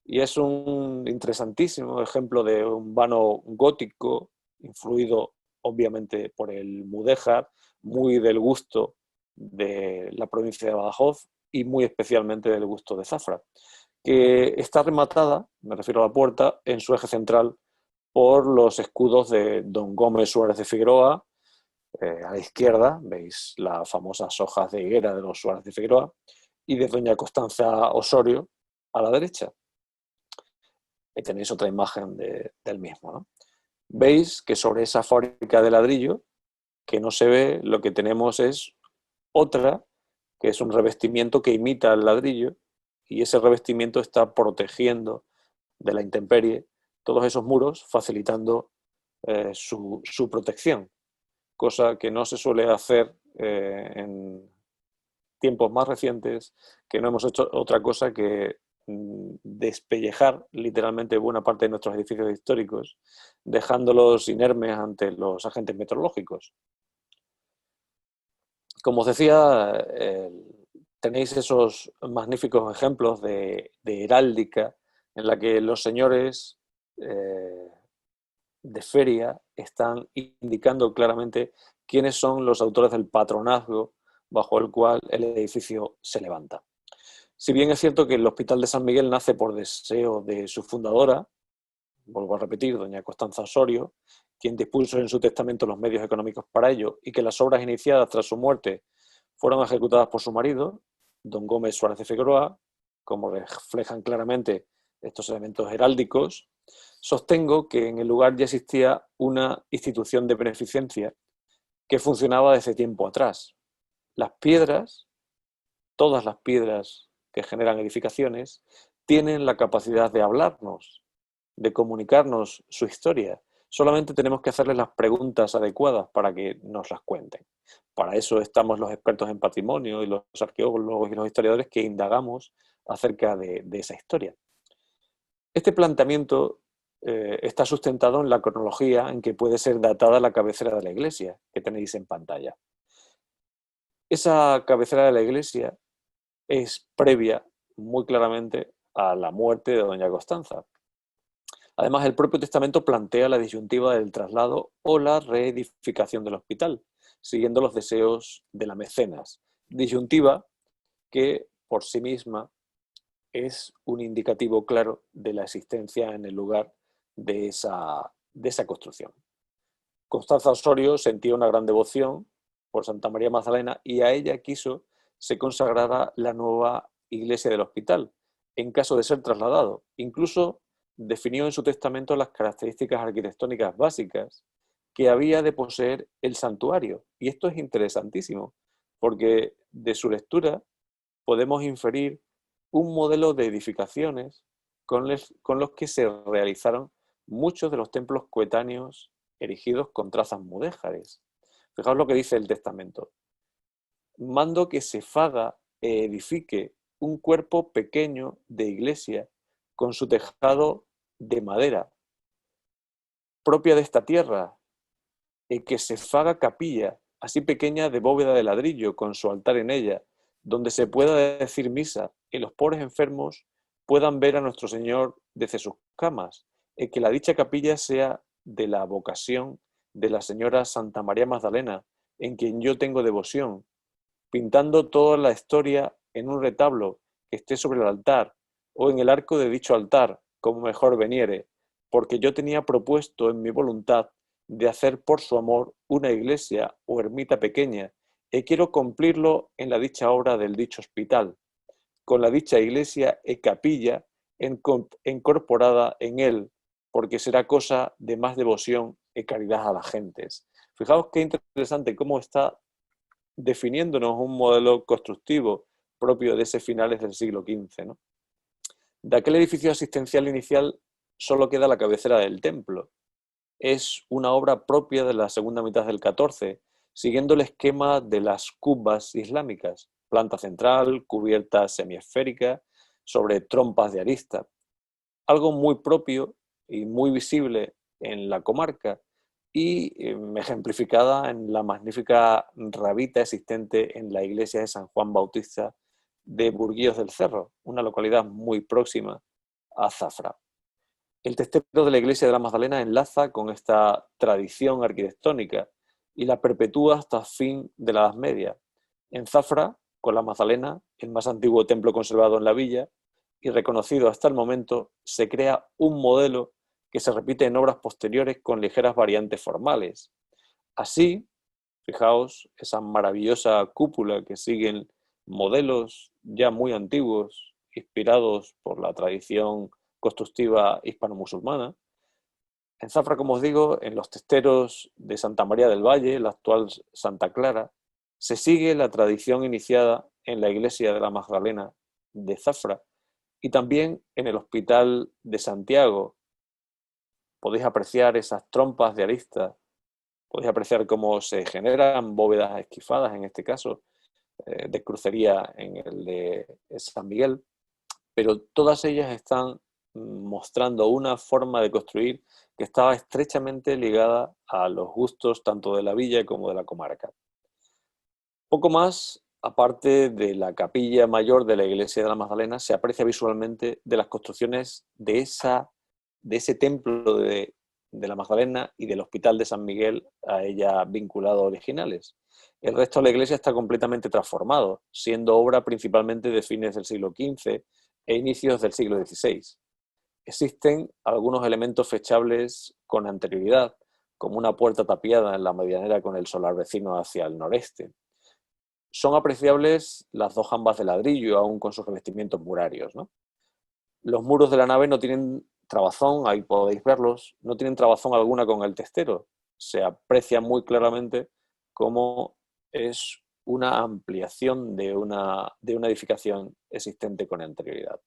y es un interesantísimo ejemplo de un vano gótico influido obviamente por el mudéjar, muy del gusto de la provincia de Badajoz y muy especialmente del gusto de Zafra, que está rematada, me refiero a la puerta, en su eje central por los escudos de don Gómez Suárez de Figueroa. A la izquierda veis las famosas hojas de higuera de los Suárez de Figueroa y de doña Constanza Osorio a la derecha. Y tenéis otra imagen del mismo, ¿no? Veis que sobre esa fábrica de ladrillo, que no se ve, lo que tenemos es otra, que es un revestimiento que imita el ladrillo, y ese revestimiento está protegiendo de la intemperie todos esos muros, facilitando su protección, cosa que no se suele hacer en tiempos más recientes, que no hemos hecho otra cosa que despellejar literalmente buena parte de nuestros edificios históricos, dejándolos inermes ante los agentes meteorológicos. Como os decía, tenéis esos magníficos ejemplos de heráldica en la que los señores de feria están indicando claramente quiénes son los autores del patronazgo bajo el cual el edificio se levanta. Si bien es cierto que el Hospital de San Miguel nace por deseo de su fundadora, vuelvo a repetir, doña Constanza Osorio, quien dispuso en su testamento los medios económicos para ello, y que las obras iniciadas tras su muerte fueron ejecutadas por su marido, don Gómez Suárez de Figueroa, como reflejan claramente estos elementos heráldicos, sostengo que en el lugar ya existía una institución de beneficencia que funcionaba desde tiempo atrás. Las piedras, todas las piedras que generan edificaciones, tienen la capacidad de hablarnos, de comunicarnos su historia. Solamente tenemos que hacerles las preguntas adecuadas para que nos las cuenten. Para eso estamos los expertos en patrimonio y los arqueólogos y los historiadores que indagamos acerca de esa historia. Este planteamiento está sustentado en la cronología en que puede ser datada la cabecera de la iglesia, que tenéis en pantalla. Esa cabecera de la iglesia es previa, muy claramente, a la muerte de doña Constanza. Además, el propio testamento plantea la disyuntiva del traslado o la reedificación del hospital, siguiendo los deseos de la mecenas. Disyuntiva que por sí misma es un indicativo claro de la existencia en el lugar de esa construcción. Constanza Osorio sentía una gran devoción por Santa María Magdalena y a ella quiso se consagrara la nueva iglesia del hospital, en caso de ser trasladado. Incluso definió en su testamento las características arquitectónicas básicas que había de poseer el santuario. Y esto es interesantísimo, porque de su lectura podemos inferir un modelo de edificaciones con los que se realizaron muchos de los templos coetáneos erigidos con trazas mudéjares. Fijaos lo que dice el testamento. Mando que se faga e edifique un cuerpo pequeño de iglesia con su tejado de madera, propia de esta tierra, y que se faga capilla, así pequeña de bóveda de ladrillo, con su altar en ella, donde se pueda decir misa y los pobres enfermos puedan ver a nuestro Señor desde sus camas, y que la dicha capilla sea de la vocación de la señora Santa María Magdalena, en quien yo tengo devoción, pintando toda la historia en un retablo que esté sobre el altar o en el arco de dicho altar, como mejor veniere, porque yo tenía propuesto en mi voluntad de hacer por su amor una iglesia o ermita pequeña, y quiero cumplirlo en la dicha obra del dicho hospital, con la dicha iglesia e capilla incorporada en él, porque será cosa de más devoción y caridad a las gentes. Fijaos qué interesante cómo está definiéndonos un modelo constructivo propio de ese finales del siglo XV, ¿no? De aquel edificio asistencial inicial solo queda la cabecera del templo. Es una obra propia de la segunda mitad del XIV, siguiendo el esquema de las cubas islámicas, planta central, cubierta semiesférica, sobre trompas de arista. Algo muy propio y muy visible en la comarca y ejemplificada en la magnífica rabita existente en la iglesia de San Juan Bautista de Burguillos del Cerro, una localidad muy próxima a Zafra. El testero de la iglesia de la Magdalena enlaza con esta tradición arquitectónica y la perpetúa hasta el fin de la Edad Media. En Zafra, con la Magdalena, el más antiguo templo conservado en la villa y reconocido hasta el momento, se crea un modelo que se repite en obras posteriores con ligeras variantes formales. Así, fijaos, esa maravillosa cúpula que siguen modelos ya muy antiguos, inspirados por la tradición constructiva hispano-musulmana. En Zafra, como os digo, en los testeros de Santa María del Valle, la actual Santa Clara, se sigue la tradición iniciada en la iglesia de la Magdalena de Zafra y también en el Hospital de Santiago. Podéis apreciar esas trompas de aristas, podéis apreciar cómo se generan bóvedas esquifadas, en este caso, de crucería en el de San Miguel, pero todas ellas están mostrando una forma de construir que estaba estrechamente ligada a los gustos tanto de la villa como de la comarca. Poco más, aparte de la capilla mayor de la iglesia de la Magdalena, se aprecia visualmente de las construcciones de ese templo de la Magdalena y del Hospital de San Miguel a ella vinculados originales. El resto de la iglesia está completamente transformado, siendo obra principalmente de fines del siglo XV e inicios del siglo XVI. Existen algunos elementos fechables con anterioridad, como una puerta tapiada en la medianera con el solar vecino hacia el noreste. Son apreciables las dos jambas de ladrillo, aún con sus revestimientos murarios, ¿no? Los muros de la nave no tienen trabazón, ahí podéis verlos, no tienen trabazón alguna con el testero. Se aprecia muy claramente cómo es una ampliación de una edificación existente con anterioridad.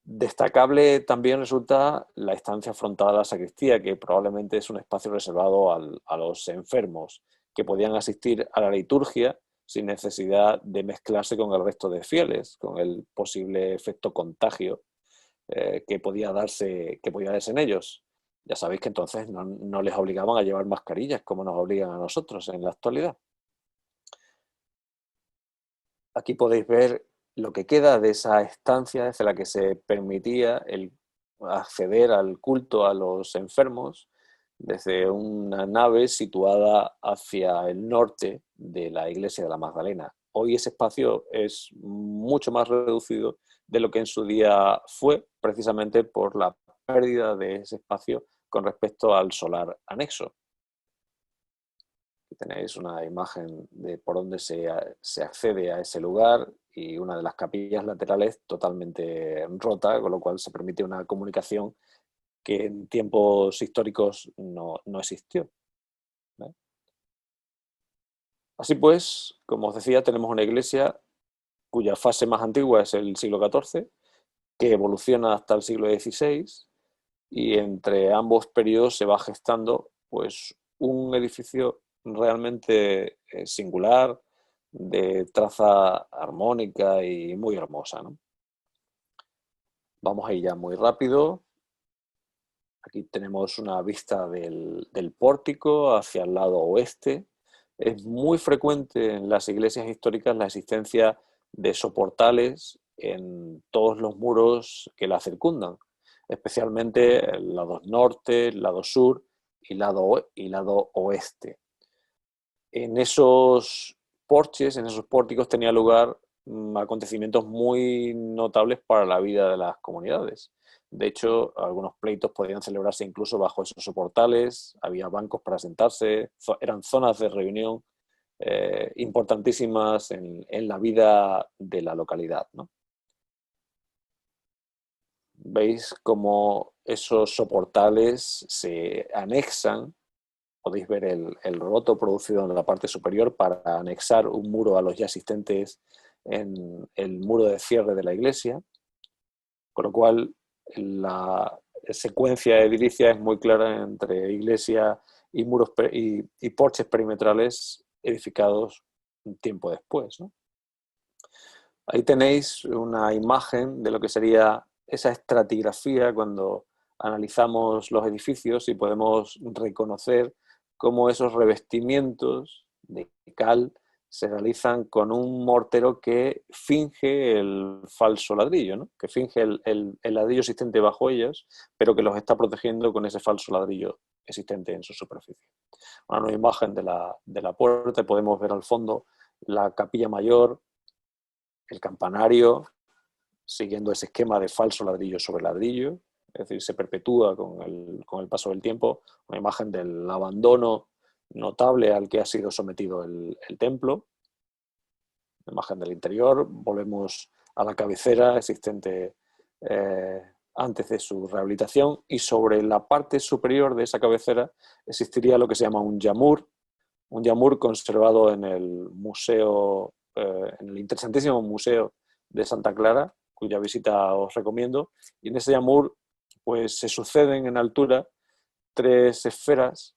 Destacable también resulta la estancia frontal a la sacristía, que probablemente es un espacio reservado a los enfermos, que podían asistir a la liturgia sin necesidad de mezclarse con el resto de fieles, con el posible efecto contagio que podía darse en ellos. Ya sabéis que entonces no les obligaban a llevar mascarillas como nos obligan a nosotros en la actualidad. Aquí podéis ver lo que queda de esa estancia desde la que se permitía acceder al culto a los enfermos desde una nave situada hacia el norte de la iglesia de la Magdalena. hoy ese espacio es mucho más reducido de lo que en su día fue, precisamente por la pérdida de ese espacio con respecto al solar anexo. Aquí tenéis una imagen de por dónde se accede a ese lugar y una de las capillas laterales totalmente rota, con lo cual se permite una comunicación que en tiempos históricos no existió, ¿vale? Así pues, como os decía, tenemos una iglesia cuya fase más antigua es el siglo XIV, que evoluciona hasta el siglo XVI, y entre ambos periodos se va gestando pues, un edificio realmente singular, de traza armónica y muy hermosa, ¿no? Vamos a ir ya muy rápido. Aquí tenemos una vista del pórtico hacia el lado oeste. Es muy frecuente en las iglesias históricas la existencia de soportales en todos los muros que la circundan, especialmente el lado norte, el lado sur y lado oeste. En esos porches, en esos pórticos tenía lugar acontecimientos muy notables para la vida de las comunidades. De hecho, algunos pleitos podían celebrarse incluso bajo esos soportales, había bancos para sentarse, eran zonas de reunión importantísimas en la vida de la localidad, ¿no? Veis cómo esos soportales se anexan. Podéis ver el roto producido en la parte superior para anexar un muro a los ya existentes en el muro de cierre de la iglesia, con lo cual la secuencia edilicia es muy clara entre iglesia y muros y porches perimetrales edificados un tiempo después, ¿no? Ahí tenéis una imagen de lo que sería esa estratigrafía cuando analizamos los edificios y podemos reconocer cómo esos revestimientos de cal se realizan con un mortero que finge el falso ladrillo, ¿no? Que finge el ladrillo existente bajo ellos, pero que los está protegiendo con ese falso ladrillo existente en su superficie. Una imagen de la puerta, podemos ver al fondo la capilla mayor, el campanario, siguiendo ese esquema de falso ladrillo sobre ladrillo, es decir, se perpetúa con el paso del tiempo, una imagen del abandono notable al que ha sido sometido el templo, una imagen del interior, volvemos a la cabecera existente antes de su rehabilitación, y sobre la parte superior de esa cabecera existiría lo que se llama un yamur conservado en el museo, en el interesantísimo Museo de Santa Clara, cuya visita os recomiendo. Y en ese yamur pues, se suceden en altura tres esferas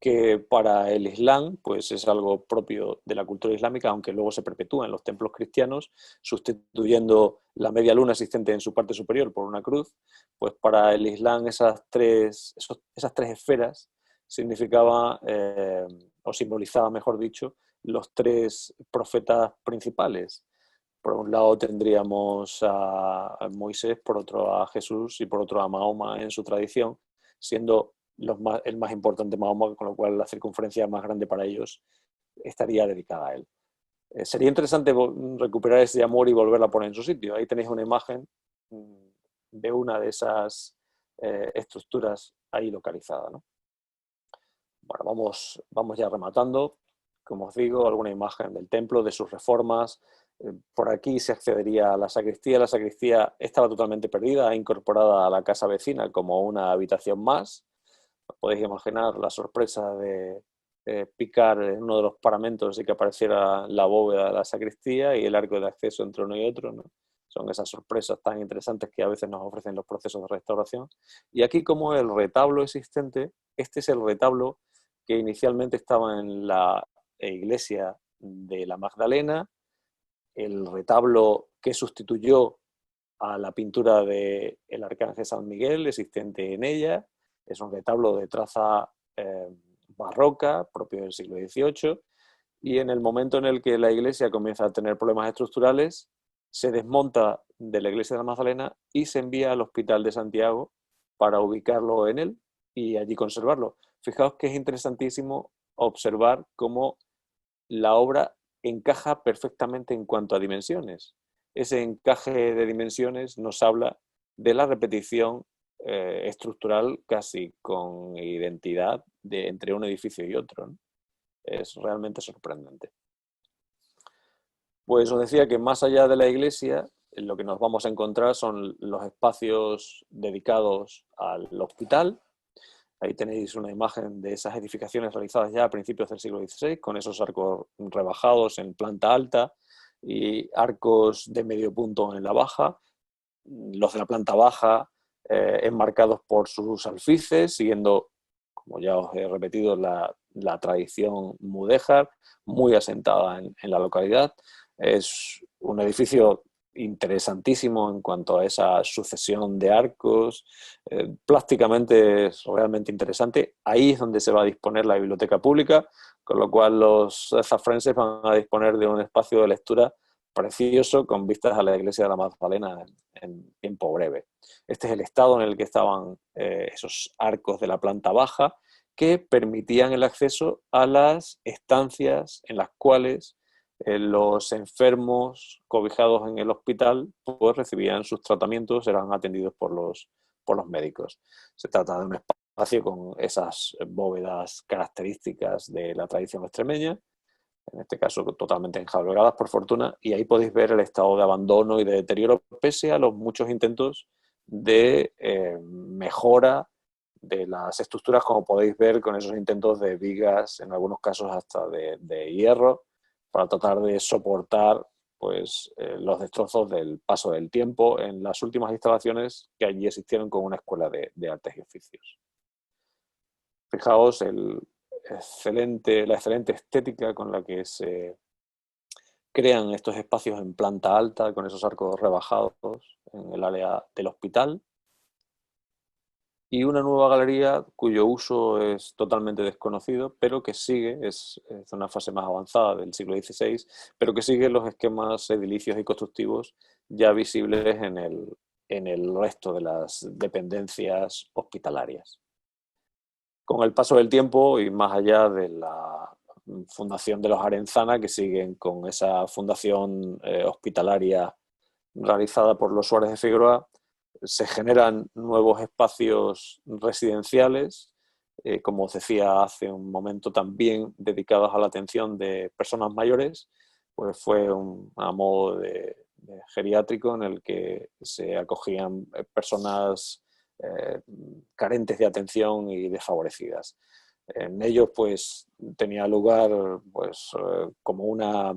que para el Islam pues, es algo propio de la cultura islámica, aunque luego se perpetúa en los templos cristianos, sustituyendo la media luna existente en su parte superior por una cruz. Pues para el Islam esas tres esferas significaba, o simbolizaba, mejor dicho, los tres profetas principales. Por un lado tendríamos a Moisés, por otro a Jesús y por otro a Mahoma en su tradición, siendo el más importante Mahoma, con lo cual la circunferencia más grande para ellos estaría dedicada a él. Sería interesante recuperar ese amor y volverla a poner en su sitio. Ahí tenéis una imagen de una de esas estructuras ahí localizada, ¿no? Bueno, vamos ya rematando. Como os digo, alguna imagen del templo, de sus reformas. Por aquí se accedería a la sacristía. La sacristía estaba totalmente perdida, incorporada a la casa vecina como una habitación más. Podéis imaginar la sorpresa de picar en uno de los paramentos y que apareciera la bóveda de la sacristía y el arco de acceso entre uno y otro, ¿no? Son esas sorpresas tan interesantes que a veces nos ofrecen los procesos de restauración. Y aquí, como el retablo existente, este es el retablo que inicialmente estaba en la iglesia de la Magdalena, el retablo que sustituyó a la pintura del Arcángel San Miguel existente en ella. Es un retablo de traza barroca, propio del siglo XVIII, y en el momento en el que la iglesia comienza a tener problemas estructurales, se desmonta de la iglesia de la Magdalena y se envía al Hospital de Santiago para ubicarlo en él y allí conservarlo. Fijaos que es interesantísimo observar cómo la obra encaja perfectamente en cuanto a dimensiones. Ese encaje de dimensiones nos habla de la repetición estructural casi con identidad entre un edificio y otro, ¿no? Es realmente sorprendente. Pues os decía que más allá de la iglesia, lo que nos vamos a encontrar son los espacios dedicados al hospital. Ahí tenéis una imagen de esas edificaciones realizadas ya a principios del siglo XVI, con esos arcos rebajados en planta alta y arcos de medio punto en la baja. Los de la planta baja enmarcados por sus alfices, siguiendo, como ya os he repetido, la tradición mudéjar, muy asentada en la localidad. Es un edificio interesantísimo en cuanto a esa sucesión de arcos. Plásticamente es realmente interesante. Ahí es donde se va a disponer la biblioteca pública, con lo cual los zafrenses van a disponer de un espacio de lectura precioso con vistas a la iglesia de la Magdalena en tiempo breve. Este es el estado en el que estaban esos arcos de la planta baja que permitían el acceso a las estancias en las cuales los enfermos cobijados en el hospital pues recibían sus tratamientos, eran atendidos por los médicos. Se trata de un espacio con esas bóvedas características de la tradición extremeña, en este caso totalmente enjablegadas por fortuna, y ahí podéis ver el estado de abandono y de deterioro pese a los muchos intentos de mejora de las estructuras, como podéis ver con esos intentos de vigas, en algunos casos hasta de hierro, para tratar de soportar pues, los destrozos del paso del tiempo en las últimas instalaciones que allí existieron con una escuela de artes y oficios. Fijaos la excelente estética con la que se crean estos espacios en planta alta, con esos arcos rebajados en el área del hospital. Y una nueva galería cuyo uso es totalmente desconocido, pero que sigue, es una fase más avanzada del siglo XVI, pero que sigue los esquemas edilicios y constructivos ya visibles en el resto de las dependencias hospitalarias. Con el paso del tiempo y más allá de la fundación de los Arenzana, que siguen con esa fundación hospitalaria realizada por los Suárez de Figueroa, se generan nuevos espacios residenciales, como os decía hace un momento, también dedicados a la atención de personas mayores, pues fue a modo de geriátrico en el que se acogían personas carentes de atención y desfavorecidas. En ellos pues tenía lugar pues como una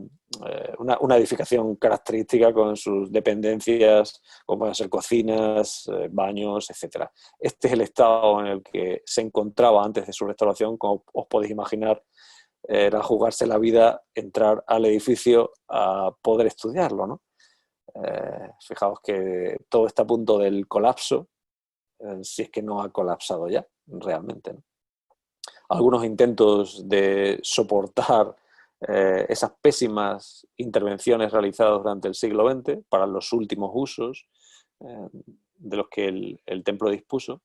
edificación característica con sus dependencias, como pueden ser cocinas, baños, etc. Este es el estado en el que se encontraba antes de su restauración. Como os podéis imaginar, era jugarse la vida entrar al edificio a poder estudiarlo, ¿no? Fijaos que todo está a punto del colapso, si es que no ha colapsado ya, realmente, ¿no? Algunos intentos de soportar esas pésimas intervenciones realizadas durante el siglo XX para los últimos usos de los que el templo dispuso.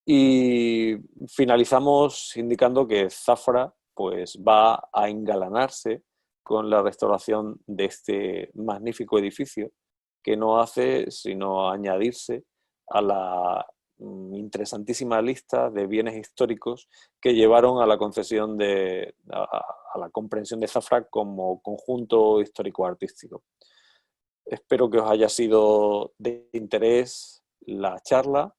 Y finalizamos indicando que Zafra pues, va a engalanarse con la restauración de este magnífico edificio, que no hace sino añadirse a la interesantísima lista de bienes históricos que llevaron a la concesión a la comprensión de Zafra como conjunto histórico-artístico. Espero que os haya sido de interés la charla,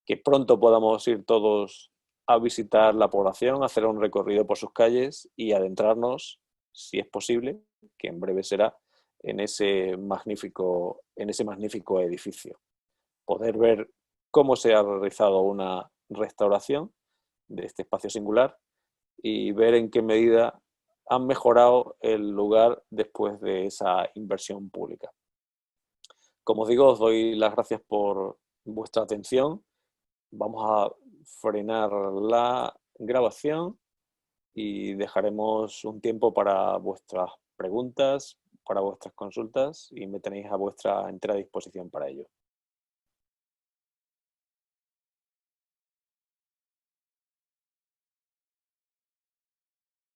que pronto podamos ir todos a visitar la población, hacer un recorrido por sus calles y adentrarnos, si es posible, que en breve será, en ese magnífico edificio. Poder ver cómo se ha realizado una restauración de este espacio singular y ver en qué medida han mejorado el lugar después de esa inversión pública. Como os digo, os doy las gracias por vuestra atención. Vamos a frenar la grabación y dejaremos un tiempo para vuestras preguntas, para vuestras consultas, y me tenéis a vuestra entera disposición para ello.